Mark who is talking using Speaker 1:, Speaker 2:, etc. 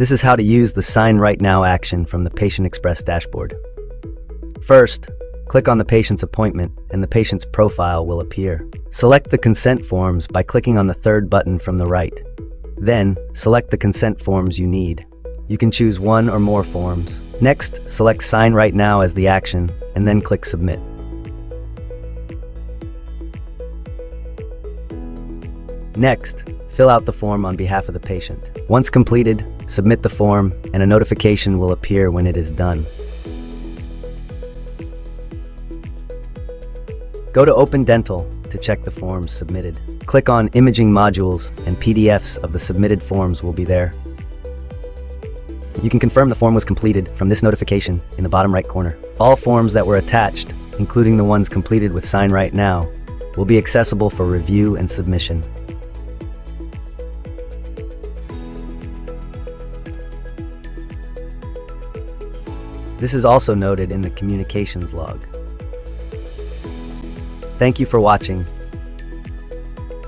Speaker 1: This is how to use the Sign Right Now action from the PatientXpress dashboard. First, click on the patient's appointment and the patient's profile will appear. Select the consent forms by clicking on the third button from the right. Then, select the consent forms you need. You can choose one or more forms. Next, select Sign Right Now as the action, and then click Submit. Next, fill out the form on behalf of the patient. Once completed, submit the form, and a notification will appear when it is done. Go to Open Dental to check the forms submitted. Click on Imaging Modules, and PDFs of the submitted forms will be there. You can confirm the form was completed from this notification in the bottom right corner. All forms that were attached, including the ones completed with Sign Right Now, will be accessible for review and submission. This is also noted in the communications log. Thank you for watching.